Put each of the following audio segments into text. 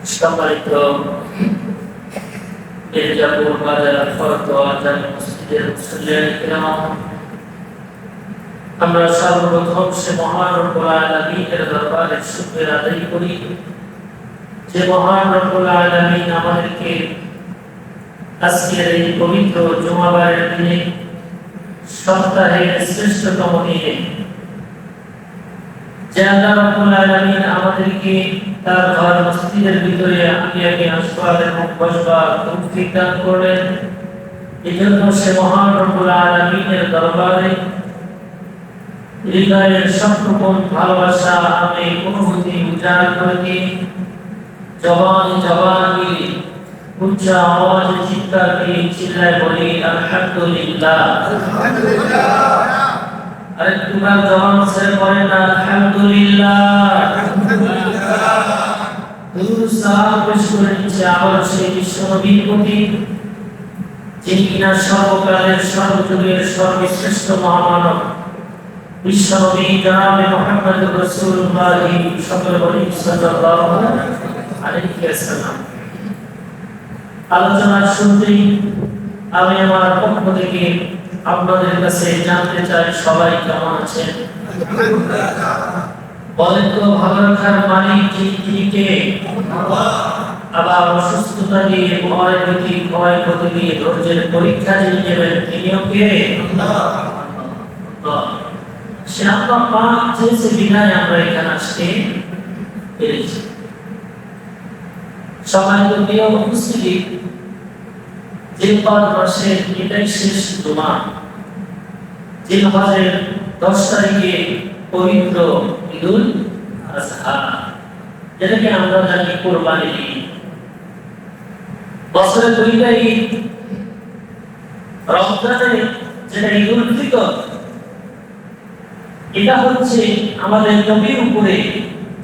সম্মানিত মির্জাপুর বাজার ফরদোয়া জামে মসজিদের মুসল্লিয়ান কিরাম, আমরা সর্বপ্রথম সে মহান রব্বুল আলামিনের দরবারে শুকরিয়া আদায় করি যে মহান রব্বুল আলামিন আমাদেরকে আজকের এই পবিত্র জুমাবারের দিনে সপ্তাহের শ্রেষ্ঠতম দিনে যে আল্লাহ রাব্বুল আলামিন আমাদেরকে তার ঘর মসজিদের ভিতরে আগে আসবার এবং বসবার তৌফিক দান করলেন। এজন্য সে মহান রব্বুল আলামিনের দরবারে হৃদয়ের সবরকম ভালোবাসা আমি অনুভূতি উজাড় করে দিয়ে জবান দিয়ে উচ্চ আওয়াজে চিৎকার দিয়ে চিল্লায় বলি আলহামদুলিল্লাহ। আরে তোমরা জবান ছেড়ে বলেন আলহামদুলিল্লাহ। দুরূদ সালাম পেশ করে নিচ্ছে আবার সেই বিশ্বনবীর প্রতি, যিনি কিনা সর্বকালের সর্বযুগের সর্বশ্রেষ্ঠ মহামানব বিশ্বনবী জনাবে মুহাম্মদ রাসূলুল্লাহ সাল্লাল্লাহু আলাইহি ওয়াসাল্লাম। আলোচনার শুরুতেই আমি আমার পক্ষ থেকে আপনাদের কাছে জানতে চাই সবাই কেমন আছেন? বলেন তো ভালো রাখার মালিক যিনি কে? আবার অসুস্থতা দিয়ে ভয় ভীতি ক্ষয় ক্ষতি দিয়ে ধৈর্যের পরীক্ষা যিনি নেবেন তিনিও কে? সে আল্লাহ পাক যে বিধায় আমরা এখানে আসতে পেরেছি। সম্মানিত প্রিয় উপস্থিতি, জিলহজ মাসের এটাই শেষ জুমা। জিলহজের 10 তারিখে পবিত্র ঈদুল আযহা, যেটাকে আমরা জানি কুরবানির ঈদ। বছরে দুইটা ঈদ, রমজানে যেটা ঈদুল ফিতর, এটা হচ্ছে আমাদের নবীর উপরে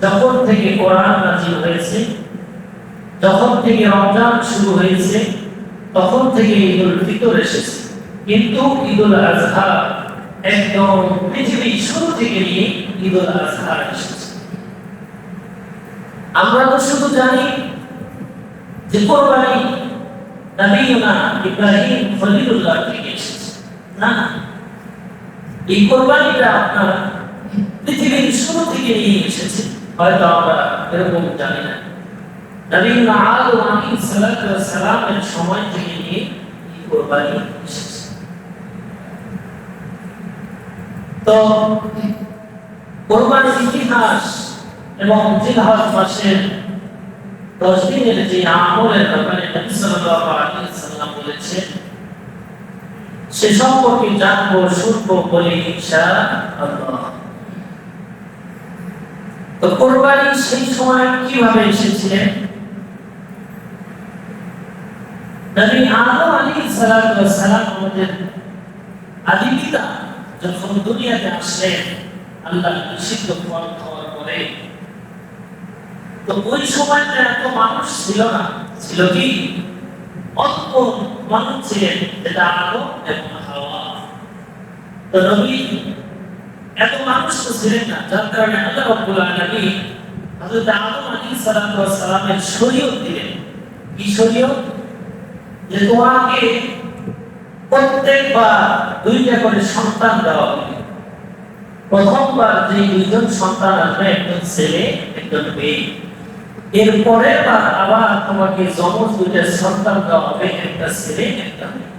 যখন থেকে কোরআন নাযিল হয়েছে, যখন থেকে রমজান শুরু হয়েছে, তখন থেকে ঈদুল ফিতর এসেছে। কিন্তু ঈদুল আযহা একদম পৃথিবীর শুরু থেকে নিয়ে ঈদুল আযহা এসেছে। আমরা তো শুধু জানি যে কোরবানি নবীনা ইব্রাহিম খলিলুল্লাহ থেকে এসেছে, না, এই কোরবানিটা আপনার পৃথিবীর শুরু থেকে নিয়ে এসেছে। হয়তো আমরা এরকম জানি না। নবীনা আদম আলাইহিস সালাতু ওয়াস সালামের সময় থেকে নিয়ে এই কোরবানি এসেছে। তো কোরবানির ইতিহাস এবং জিলহজ মাসের 10 দিনের যে আমলের ব্যাপারে নবী সাল্লাল্লাহু আলাইহি ওয়াসাল্লাম বলেছেন, সে সম্পর্কে জানবো শুনবো বলে ইনশাআল্লাহ। তো কোরবানি সেই সময় কিভাবে এসেছিলেন? নবী আদম আলাইহিস সালাতু ওয়াস সালাম আমাদের আদি পিতা যখন দুনিয়াতে আসলেন আল্লাহ নিষিদ্ধ ফল খাওয়ার পরে, তো ওই সময়টা এত মানুষ ছিল না, ছিল কি অল্প মানুষ ছিলেন, যেটা আদম এবং হাওয়া। তো নবী এত মানুষ তো ছিলেন না, যার কারণে আল্লাহ রাব্বুল আলামিন হযরত আদম আলাইহিস সালাতু ওয়াস সালামের শরীয়ত দিলেন। কি শরীয়ত? যে তোমাকে প্রত্যেকবার 2টা করে সন্তান দেওয়া হবে। প্রথমবার যে 2জন সন্তান আসবে, একজন ছেলে একজন মেয়ে, এর পরের বার আবার তোমাকে যমজ 2টা সন্তান দেওয়া হবে, একটা ছেলে একটা মেয়ে।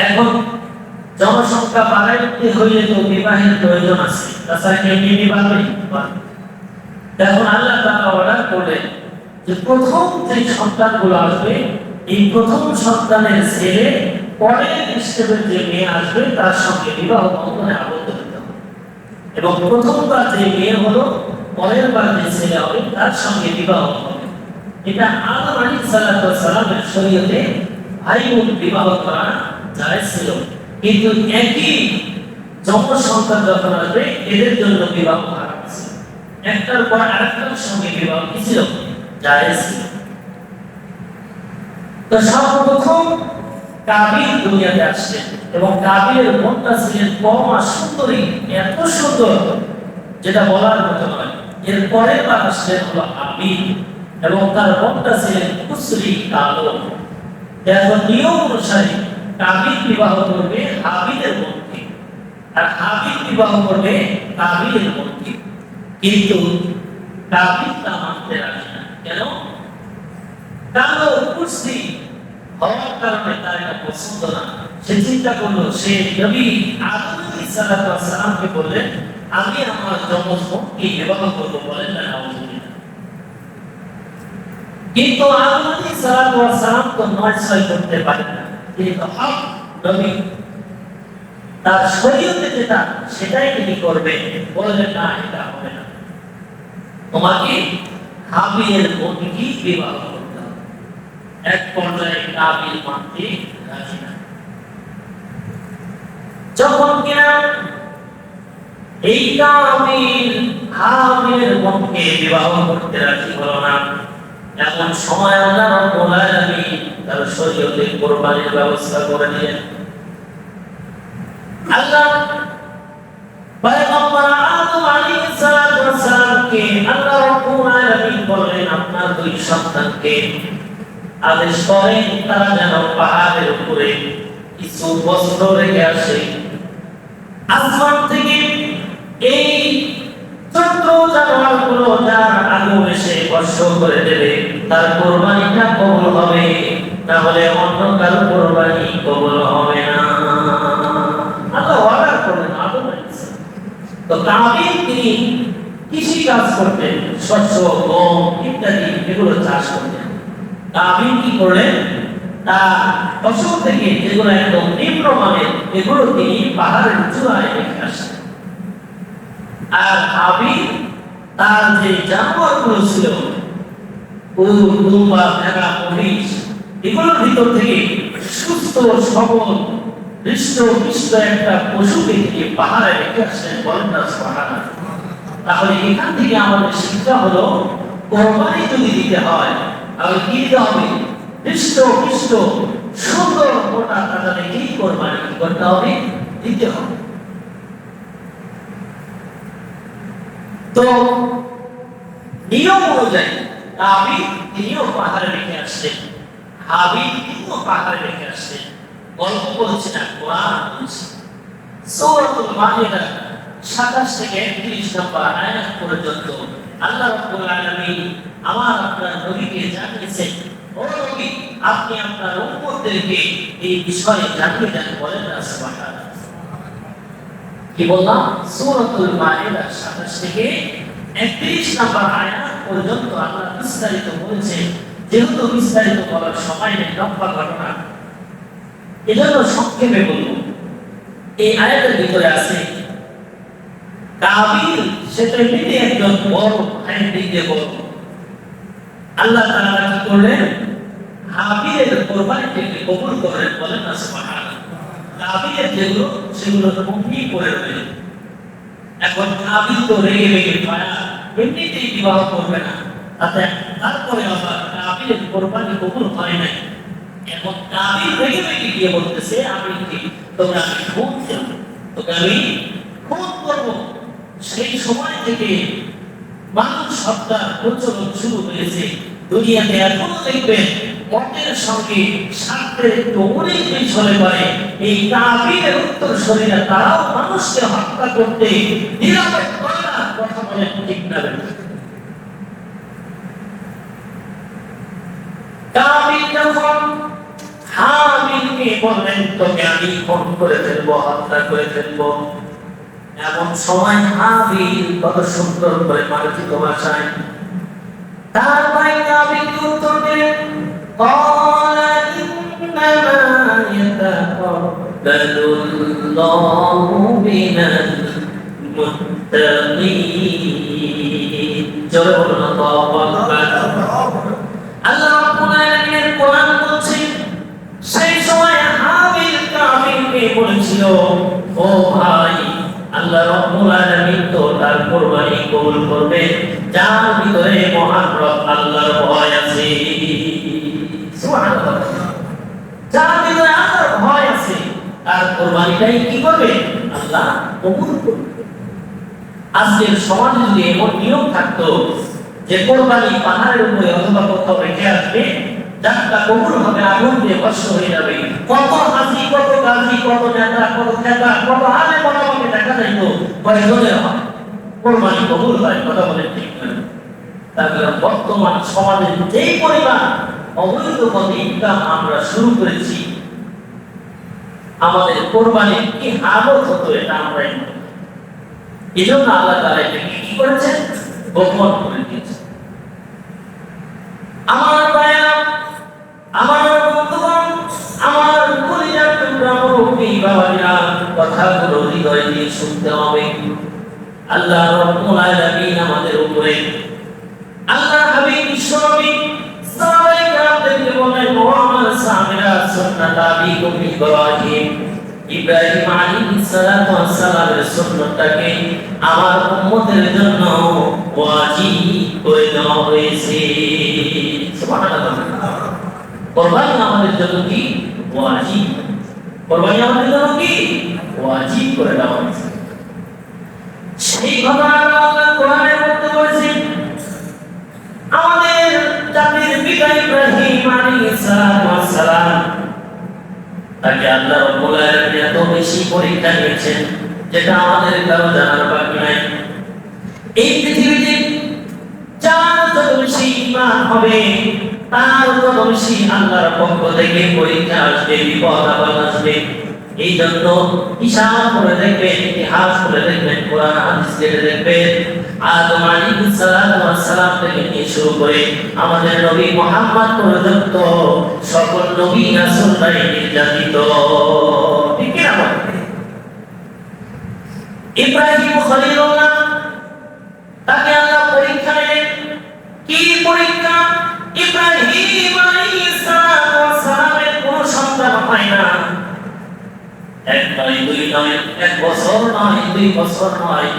এখন জনসংখ্যা বাড়াইতে হইলে তো বিবাহের প্রয়োজন আছে, তাছাড়া কে মেয়ে পারবে? এখন আল্লাহ তাআলা অর্ডার করলেন যে প্রথম যে সন্তানগুলো আসবে, এই প্রথম সন্তানের ছেলে পরের স্টেপের যে মেয়ে আসবে তার সঙ্গে বিবাহ বন্ধনে আবদ্ধ হতে হবে, এবং প্রথমবার যে মেয়ে হলো পরের বার যে ছেলে হবে তার সঙ্গে বিবাহ হবে। এটা আদম আলাইহিস সালাতু ওয়াস সালামের শরীয়তে ভাই বোন বিবাহ করা জায়েজ ছিল। কিন্তু একই যমজ সন্তান যখন আসবে এদের জন্য বিবাহ হারাম ছিল। একটার পর আরেকটার সঙ্গে বিবাহ কি ছিল? জায়েজ ছিল। তো সর্বপ্রথম কাবিল দুনিয়াতে আসলেন, এবং কাবিলের মনটা ছিলেন পরমা সুন্দরী, এত সুন্দর যেটা বলার মতো নয়। এর পরের বার আসলেন হলো হাবিল এবং তার বোনটা ছিলেন কুসরি কালো। এখন নিয়ম অনুসারে কাবিল বিবাহ করবে হাবিলের বোনকে আর হাবিল বিবাহ করবে কাবিলের বোনকে, কিন্তু কাবিল তা মানতে রাজি না। কেন? কালো কুসরি হওয়ার কারণে তার এটা পছন্দ না। সে চিন্তা করলো, সে নবী আদম আলাইহিস সালামকে বললেন আমি আমার যমজ বোনকে বিবাহ করবো, বলেন না নাউজুবিল্লাহ। কিন্তু আদম আলাইহিস সালাম তো নয় ছয় করতে পারেন না, তিনি তো হক নবী, তার শরীয়তে যেটা সেটাই তিনি করবেন। বললেন না, এটা হবে না, তোমাকে হাবিলের বোনকে বিবাহ করতে হবে। এক পর্যায়ে কাবিল মানতে রাজি না। যখন কিনা এই কাবিল হাবিলের বোনকে বিবাহ করতে রাজি হলো না, এমন সময় আল্লাহ রাব্বুল আলামিন তার শরীয়তে কুরবানির ব্যবস্থা করে দিলেন। আল্লাহ পয়গম্বর আদম আলাইহিস সালামকে আল্লাহ রাব্বুল আলামিন বললেন আপনার দুই সন্তানকে আদেশ করেন তারা যেন পাহাড়ের উপরে কিছু বস্ত্র রেখে আসে, আসমান থেকে এই চন্দ্র জানোয়ারগুলো যার আলো এসে স্পর্শ করে দেবে তার কুরবানিটা কবুল হবে, তাহলে অন্য কারো কুরবানি কবুল হবে না। আল্লাহ অর্ডার করলেন আদম আলাইহিস সালাম। তো কাবিল তিনি কৃষি কাজ করতেন, শস্য গম ইত্যাদি এগুলো চাষ করতেন। কাবিল কি করলেন, তার ফসল থেকে যেগুলো একদম নিম্নমানের এগুলো তিনি পাহাড়ের চূড়ায় রেখে আসেন। আর হাবিল তার যে জানোয়ারগুলো ছিল উট, দুম্বা, ভেড়া, মহিষ এগুলোর ভিতর থেকে সুস্থ সবল হৃষ্ট একটা পশুকে তিনি পাহাড়ে রেখে আসেন। বলেন না সুবহানাল্লাহ। তাহলে এখান থেকে আমাদের শিক্ষা হলো কোরবানি যদি দিতে হয় তাহলে কি দিতে হবে, হৃষ্ট সুন্দর মোটা তাজা দেখেই কোরবানি করতে হবে, দিতে হবে। তো নিয়ম অনুযায়ী কাবিল তিনিও পাহাড়ে রেখে আসছেন, হাবিল তিনিও পাহাড়ে রেখে আসছেন। গল্প বলছি না, কোরআন বলছি। সূরাতুল মাইদা 27 থেকে 31 নম্বর আয়াত পর্যন্ত আল্লাহ রাব্বুল আলামিন আমার আপনার নবীকে জানিয়েছেন, ও নবী আপনি আপনার উম্মতদেরকে এই বিষয়ে জানিয়ে দেন। বলেন না সুবহানাল্লাহ। কি বললাম? সূরাতুল মাইদা 27 থেকে 31 নম্বর আয়াত পর্যন্ত আল্লাহ বিস্তারিত বলেছেন। যেহেতু বিস্তারিত বলার সময় নেই, লম্বা ঘটনা, এজন্য সংক্ষেপে বলব। এই আয়াতের ভিতরে আছে কাবিল সে তো এমনিতে একজন বড় ভাইয়ের দিক দিয়ে বড়। আল্লাহ তাআলা কি করলেন, হাবিলের কোরবানিকে কবুল করেন। বলেন না সুবহানাল্লাহ। কাবিলের যেগুলো সেগুলো তো মুক্তি করে রইলেন। এখন কাবিল তো রেগে পায়া এমনিতেই বিবাহ করবে না, তারপরে আবার কাবিলের কোরবানি কবুল হয় নাই। এখন কাবিল রেগে গিয়ে বলতেছে আমি কি তোমরা খুন দেব, তোকে আমি খুন করবো। সেই সময় থেকে মানুষ হত্যার প্রচলন শুরু হয়েছে দুনিয়াতে। এখনো দেখবেন মতের সঙ্গে স্বার্থের একটু অনেক বেশি হলে পারে এই কাবিলের উত্তরসূরিরা তারাও মানুষকে হত্যা করতে নিরাপদ করে না। কথা বলেন ঠিক না? কাবিল যখন হাবিলকে বললেন তোকে আমি খুন করে ফেলবো, হত্যা করে ফেলবো, এমন সময় হাবিল কত সুন্দর করে মার্জিত ভাষায় তার ভাই কাবিলকে উত্তর দিলেন, ক্বালা ইন্নামা ইয়াতাকাব্বালুল্লাহু মিনাল মুত্তাকিন। জোরে বলুন আল্লাহু আকবার। আল্লাহ রাব্বুল আলামিনের কোরআন বলছে সেই সময় হাবিল কাবিলকে বলেছিল, ও ভাই আল্লাহ রাব্বুল আলামিন তো তার কুরবানি কবুল করবে যার ভিতরে মহান রব আল্লাহর ভয় আছে। সুবহানাল্লাহ। যার ভিতরে আল্লাহর ভয় আছে তার কুরবানিটাই কি করবে, আল্লাহ কবুল করবে। আজকের সমাজে যদি এমন নিয়ম থাকতো যে কোরবানি পাহাড়ের উপরে অথবা কোথাও রেখে আসবে, যাত্রা কবুল হবে, আগুন দিয়ে কষ্ট হয়ে যাবে, কত হাসি, কত গাজী, কত নেতা, কত খেতা, কত আলে মোটামুটি দেখা যাইত কয়েকজনের হয় কোরবানি কবুল হয়। কথা বলে ঠিক না? তার কারণ বর্তমান সমাজে যেই পরিমাণ অবৈধ পথে ইনকাম আমরা শুরু করেছি, আমাদের কোরবানির কি হালত হতো এটা আমরা এই জন্য আল্লাহ তাআলা এটাকে কি করেছেন? গোপন করে দিয়েছেন। আমার ভাইয়া, আমার বন্ধুগণ, আমার কলিজার টুকরা মুরব্বি বাবারা, কথাগুলো হৃদয় দিয়ে শুনতে হবে। আল্লাহ রাব্বুল আলামিন আমাদের উপরে, আল্লাহ হাবিব বিশ্বনবী সাহাবায়ে কেরামদেরকে বলেন, ও আমার সাহাবীরা, সুন্নাত আবিকুম ইব্রাহিম, ইব্রাহিম আলাইহিস সালাতু ওয়াস সালামের সুন্নাতটাকে আমার উম্মতের জন্য ওয়াজিব করে দেওয়া হয়েছে। সুবহানাল্লাহ। কুরবানি আমাদের জন্য কি ওয়াজিব, কুরবানি আমাদের জন্য কি ওয়াজিব করে দেওয়া হয়েছে। সেই কথা আল্লাহ কোরআনের মধ্যে বলেছেন, আমাদের জাতির পিতা ইব্রাহিম আলাইহিস সালাতু ওয়াস সালাম, তাকে আল্লাহ রাব্বুল আলামিন এত বেশি পরীক্ষা নিয়েছেন যেটা আমাদের কারো জানার বাকি নাই। এই পৃথিবীতে যার যত বেশি ঈমান হবে, তার তত বেশি আল্লাহর পক্ষ থেকে পরীক্ষা আসবে, বিপদ আপদ আসবে। এই জন্য হিসাব করে দেখবেন, ইতিহাস করে দেখবেন, কোরআন হাদিস থেকে দেখবেন, আদম আলাইহিস সালাতু ওয়াস সালাম থেকে নিয়ে শুরু করে আমাদের নবী মুহাম্মদ পর্যন্ত সকল নবী রাসূলরাই নির্যাতিত। ঠিক কি না? ইব্রাহিম খলিলুল্লাহ, তাকে আল্লাহ পরীক্ষা নিলেন। কি পরীক্ষা? ইব্রাহিম আলাইহিস সালাতু ওয়াস সালামের কোনো সন্তান হয় না। এক নয়, দুই নয়, এক বছর নয়, 2 বছর নয়,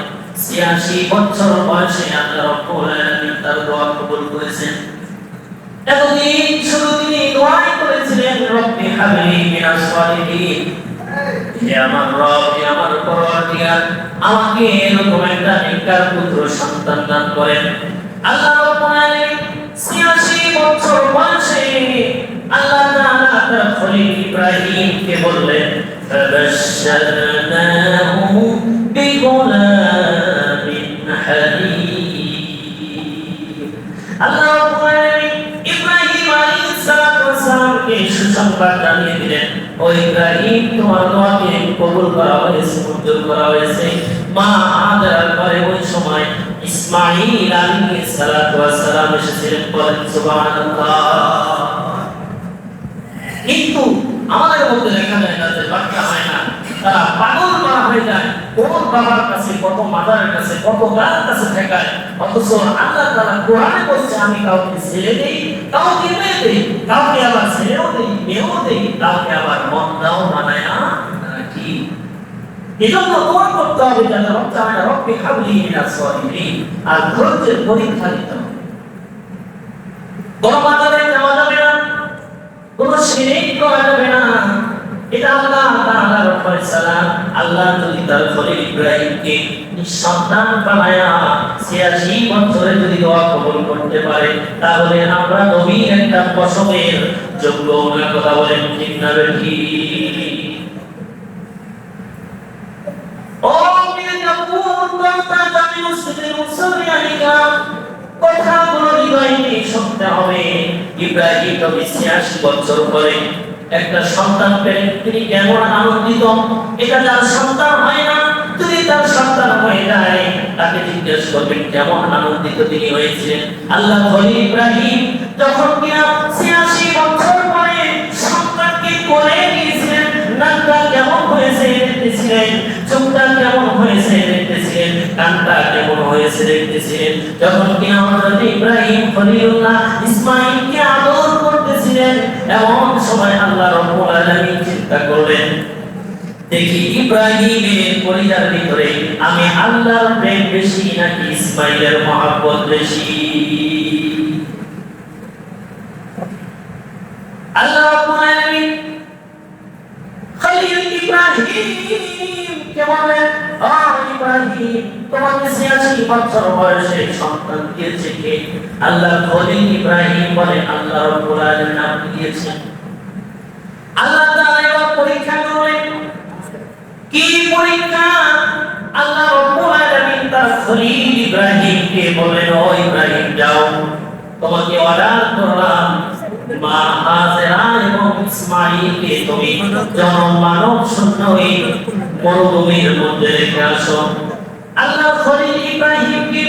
86 বছর বয়সে আল্লাহ রাব্বুল আলামিন তার দোয়া কবুল করেছেন। এতদিন শুধু তিনি দোয়াই করেছিলেন, রব্বি হাবলি মিনাস সালিহিন, হে আমার রব, হে আমার পরওয়ারদিগার, আমাকে এরকম একটা নেককার পুত্র সন্তান দান করেন। আল্লাহ রাব্বুল আলামিন 86 বছর বয়সে আল্লাহ তাআলা তার খলিল ইব্রাহিমকে বললেন, ফাবাশশারনাহু বিগুলামিন হালিম। আল্লাহ রাব্বুল আলামিন ইব্রাহিম আলাইহিস সালাতু ওয়াস সালামকে সুসংবাদ জানিয়ে দিলেন, ও ইব্রাহিম, তোমার দোয়াকে কবুল করা হয়েছে, মঞ্জুর করা হয়েছে। মা হাজার পরে ওই সময় ইসমাঈল আলাইহিস সালাতু ওয়াস সালাম এসেছিলেন। বলেন সুবহানাল্লাহ। কিন্তু আমাদের মধ্যে দেখা যায় না যে বাচ্চা হয় না, তারা পাগল করা হয়ে যায় কোন বাবার কাছে, কত মাদারের কাছে, কত গার কাছে ঠেকায়। অথচ আল্লাহ তাআলা কোরআনে বলছে, আমি কাউকে ছেড়ে দেই, কাউকে মেয়ে দেই, কাউকে আবার ছেড়েও দেই, মেয়েও দেই, কাউকে আবার মন্দাও বানায় রাখি। এজন্য দোয়া করতে হবে যেন রব্বানা রব্বি হাবলি মিনাস সালিহিন, আর ধৈর্যের পরীক্ষা নিতে হবে। বড় মাদারে যাওয়া যাবে না, কোন শিরক করা যাবে না। এটা আল্লাহ তাআলার ফয়সালা। আল্লাহ যদি তার খলিল ইব্রাহিমকে নিঃসন্তান বানায়া 86 বছরে যদি দোয়া কবুল করতে পারে, তাহলে আমরা নবীর একটা প্রসবের যোগ্য। ওনার কথা বলেন ঠিক না বেঠি? ও কথাগুলো হৃদয়ে নিয়ে শুনতে হবে। ইব্রাহিম নবী 86 বছর পরে একটা সন্তান পেলেন, তিনি কেমন আনন্দিত। এটা তার সন্তান হয় না, যদি তার সন্তান হয়ে যায় তাকে জিজ্ঞেস করবেন কেমন আনন্দিত তিনি হয়েছিলেন। আল্লাহ খলিল ইব্রাহিম যখন কিনা 86 বছর পরে সন্তানকে কোলে নিয়েছিলেন, নাকটা কেমন হয়েছে দেখতেছিলেন, চোখটা কেমন হয়েছে দেখতেছিলেন, কানটা কেমন হয়েছে দেখতেছিলেন। যখন কিনা হযরত ইব্রাহিম খলিলুল্লাহ ইসমাঈলকে আদর করতেছিলেন, এমন সময় আল্লাহ রাব্বুল আলামিন চিন্তা করলেন, দেখি ইব্রাহিমের পরিবার ভিতরে আমি আল্লাহর প্রেম বেশি নাকি ইসমাঈলের মহব্বত বেশি। আল্লাহ রাব্বুল আলামিন খলিল ইব্রাহিম কে বলেন, ও ইব্রাহিম, তোমাকে বছর বয়সে সন্তান দিয়েছে কে? আল্লাহ খলিল ইব্রাহিম বলে আল্লাহ রাব্বুল আলামিন নাম দিয়েছেন। আল্লাহ তাআলা এবার পরীক্ষা করলেন। কি পরীক্ষা? আল্লাহ রাব্বুল আলামিন তার খলিল ইব্রাহিমকে বলেন, ও ইব্রাহিম যাও, তোমাকে অর্ডার করলাম মা হাজেরা এবং ইসমাঈলকে তুমি জনমানব শূন্য এই মরুভূমির মধ্যে রেখে আসো। আল্লাহ খলিল ইব্রাহিমকে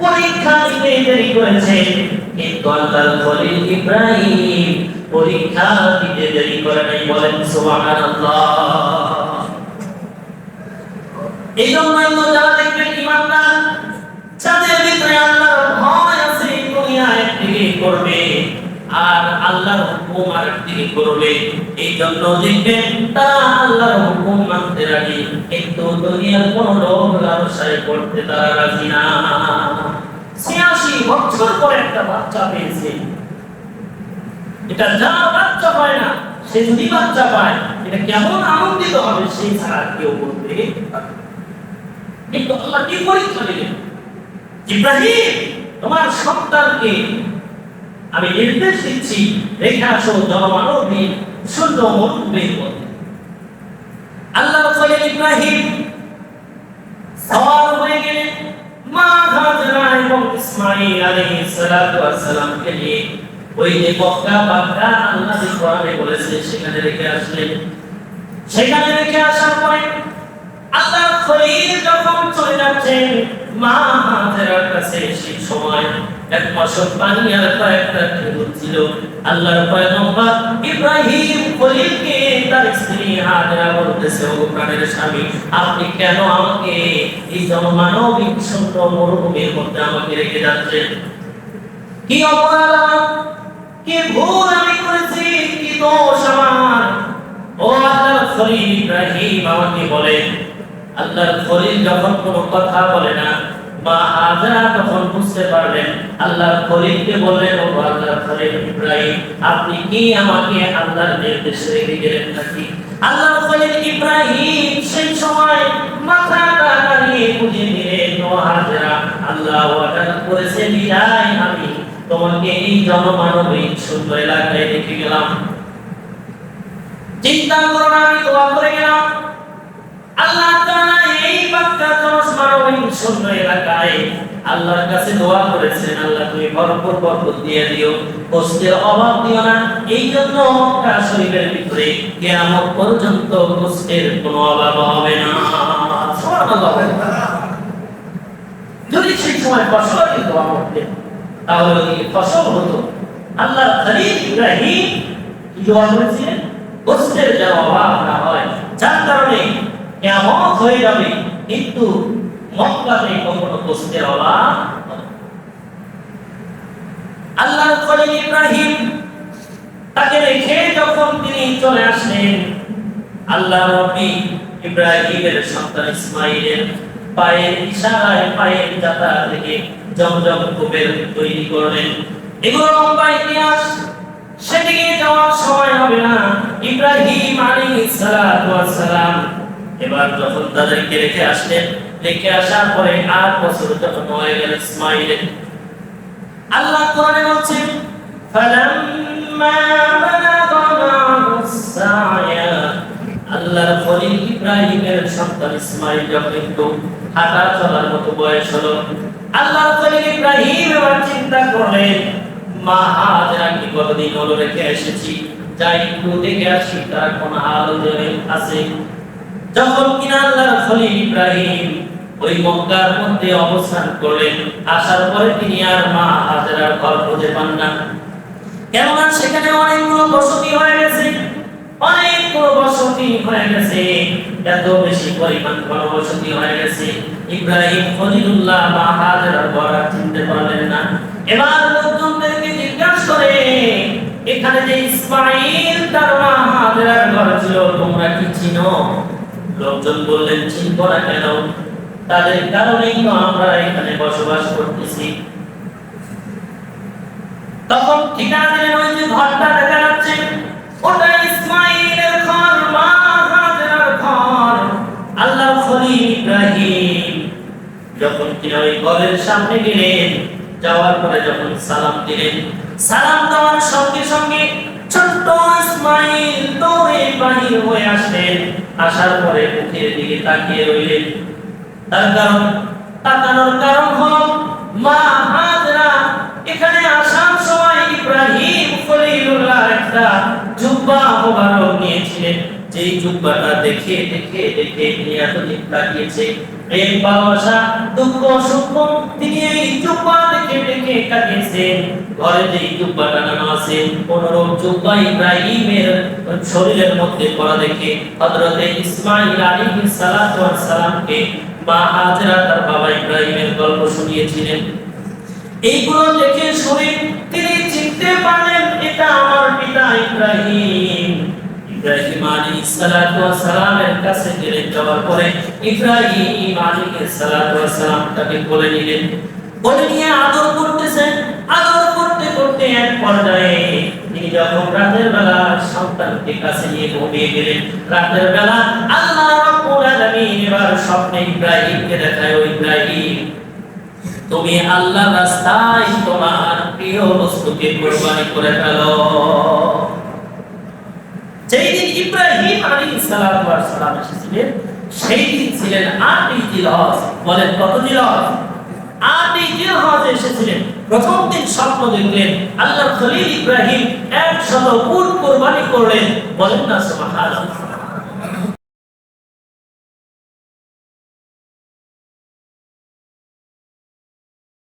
পরীক্ষা দিতে দেরি করেছে, কিন্তু আল্লাহ খলিল ইব্রাহিম পরীক্ষা দিতে দেরি করে নাই। বলেন সুবহানাল্লাহ। এই জন্যই তো যারা দেখবেন ইমানদার, যাদের ভিতরে আল্লাহর ভয় আছে, দুনিয়ায় দিকে করবে আর আল্লাহর হুকুম আরেকদিকে করবে। এই জন্য দেখবেন তারা আল্লাহর হুকুম মানতে রাজি, কিন্তু দুনিয়ার কোন লোক লালসায় করতে তারা রাজি না। ৮৬ বছর পরে একটা বাচ্চা পেয়েছে, এটা যা বাচ্চা পায় না, সে যদি বাচ্চা পায় এটা কেমন আনন্দিত হবে সেই ছাড়া কেউ বলতে। কিন্তু আল্লাহ কি পরীক্ষা দিলেন, ইব্রাহিম তোমার সন্তানকে আমি নির্দেশ দিচ্ছি রেখে আসো জনমানবহীন শূন্য মরুভূমির মধ্যে। আল্লাহ খলিল ইব্রাহিম সওয়ার হয়ে গেলেন মা হাজরা এবং ইসমাঈল আলাইহিস সালাতু ওয়াস সালামকে নিয়ে ওই যে মক্কা বাক্কা আল্লাহ যে কোরআনে বলেছে সেখানে রেখে আসলেন। সেখানে রেখে আসার পরে আল্লাহ খলিল যখন চলে যাচ্ছেন মা হাজরার কাছে, সেই সময় এক মশক পানি আর কয়েকটা খেজুর ছিল। আল্লাহর পয়গম্বর ইব্রাহিম খলিলকে তার স্ত্রী হাজরা বলতেছে, ও প্রাণের স্বামী, আপনি কেন আমাকে এই জনমানবিক শূন্য মরুভূমির মধ্যে আমাকে রেখে যাচ্ছেন? কি অপরাধ, কি ভুল আমি করেছি, কি দোষ আমার? ও আল্লাহর খলিল ইব্রাহিম আমাকে বলেন। আল্লাহর খলিল যখন কোনো কথা বলে না, মা হাজরা তখন বুঝতে পারলেন। আল্লাহর খলিলকে বললেন, ও আল্লাহর খলিল ইব্রাহিম, আপনি কি আমাকে আল্লাহর নির্দেশে রেখে গেলেন নাকি? আল্লাহর খলিল ইব্রাহিম সেই সময় মাথাটা নাড়িয়ে বুঝিয়ে দিলেন, ও হাজরা, আল্লাহ ওয়াদা করেছে বিদায় আমি তোমাকে এই জনমানবিক শূন্য এলাকায় রেখে গেলাম। চিন্তা করো না, আমি দোয়া করে গেলাম। আল্লাহ তাআলা এই বাক্কা জনমানবিক শূন্য এলাকায় আল্লাহর কাছে দোয়া করেছেন, আল্লাহ তুমি ভরপুর বরকত দিয়ে দিও, কষ্টের অভাব দিও না। এই জন্য মক্কা শরীফের ভিতরে কিয়ামত পর্যন্ত কষ্টের কোনো অভাব হবে না। সুবহানাল্লাহ। যদি সেই সময় ফসলের দোয়া করতেন তাহলে ওদিকে ফসল হতো। আল্লাহর খলিল ইব্রাহিম কি দোয়া করেছিলেন? কষ্টের যেন অভাব না হয়, যার কারণে কিয়ামত হয়ে যাবে কিন্তু মক্কাতে কোনো কষ্টের অভাব হবে না। আল্লাহর খলিল ইব্রাহিম তাকে রেখে যখন তিনি চলে আসলেন, আল্লাহ রাব্বি ইব্রাহিমের সন্তান ইসমাঈলের পায়ের ইশারায় পায়ের জাতা থেকে জমজম কূপের তৈরি করলেন। এগুলো লম্বা ইতিহাস, সেদিকে যাওয়ার সময় হবে না। ইব্রাহিম আলাইহিস সালাতু ওয়াস সালাম এবার যখন তাদেরকে রেখে আসলেন, রেখে আসার পরে ৮ বছর যখন হয়ে গেল ইসমাঈলের, আল্লাহ কোরআনে বলছেন, ফালাম্মা বালাগা মা'আস সা'য়া, আল্লাহর খলিল ইব্রাহিমের সন্তান ইসমাঈল যখন একটু হাঁটা চলার মতো বয়স হলো, আল্লাহর খলিল ইব্রাহিম এবার চিন্তা করলেন, মা হাজরা কি কতদিন হলো রেখে এসেছি, যাই একটু দেখে আসি তার কোন হাল আছে। যখন কিনা আল্লাহর খলিল ইব্রাহিম ওই মক্কার মধ্যে অবস্থান করলেন, আসার পরে তিনি আর মা হাজরার ঘর খুঁজে পান না। কেননা সেখানে অনেকগুলো বসতি হয়ে গেছে, অনেকগুলো বসতি হয়ে গেছে, এত বেশি পরিমাণ বসতি হয়ে গেছে। ইব্রাহিম খলিলুল্লাহ মা হাজরার ঘর চিনতে পারলেন না। এবার লোকজনদেরকে জিজ্ঞাসা করে, এখানে যে ইসমাঈল তার মা হাজরার ঘর ছিল, তোমরা কি চিনো? লোকজন বললেন, চিনব না কেন, তাদের কারণেই তো আমরা এখানে বসবাস করতেছি। তখন ঠিকানা দিলেন, ওই যে ঘরটা দেখা যাচ্ছে ওটা ইসমাঈলের ঘর, মা হাজরার ঘর। আল্লাহর খলিল ইব্রাহিম যখন তিনি ওই ঘরের সামনে গেলেন, যাওয়ার পরে যখন সালাম দিলেন, সালাম দেওয়ার সঙ্গে সঙ্গে ছোট্ট ইসমাইল দৌড়ে বাহির হয়ে আসলেন। আসার পরে মুখের দিকে তাকিয়ে রইলেন। তাকানোর কারণ হলো মা হাজরা এখানে আসার সময় ইব্রাহিম খলিলুল্লাহ একটা জুব্বা মোবারক নিয়েছিলেন। যেই জুব্বাটা দেখে দেখে দেখে তিনি এতদিন তাকিয়েছে, এই ভালোবাসা দুঃখ সুখ তিনি এই জুব্বা দেখে দেখে কাটিয়েছেন। ঘরে যে জুব্বা টানানো আছে অনুরূপ জুব্বা ইব্রাহিমের শরীরের মধ্যে পড়া দেখে হযরতে ইসমাঈল আলাইহিস সালাতু ওয়াস সালামকে মা হাজরা তার বাবা ইব্রাহিমের গল্প শুনিয়েছিলেন। এইগুলো দেখে শুনে তিনি চিনতে পারলেন এটা আমার পিতা ইব্রাহিম। ইব্রাহিম আলাইহিস সালাতু ওয়াস সালামের কাছে গেলেন। যাওয়ার পরে ইব্রাহিম আলাইহিস সালাতু ওয়াস সালাম তাকে কোলে নিলেন। কোলে নিয়ে আদর করতেছেন। আদর করতে করতে এক পর্যায়ে তিনি যখন রাতের বেলা সন্তানকে কাছে নিয়ে ঘুমিয়ে গেলেন, রাতের বেলা আল্লাহ রাব্বুল আলামিন এবার স্বপ্নে ইব্রাহিমকে দেখায়, ও ইব্রাহিম তুমি আল্লাহর রাস্তায় তোমার প্রিয় বস্তুকে কুরবানি করে ফেলো। যেই দিন ইব্রাহিম আলাইহিস সালাতু ওয়াস সালাম এসেছিলেন, সেই দিন ছিলেন 8ই জিলহজ। বলেন কত জিলহজ? 8ই জিলহজ এসেছিলেন। প্রথম দিন স্বপ্ন দেখলেন আল্লাহর খলিল ইব্রাহিম 100 উট কুরবানি করলেন। বলেন না সুবহানাল্লাহ।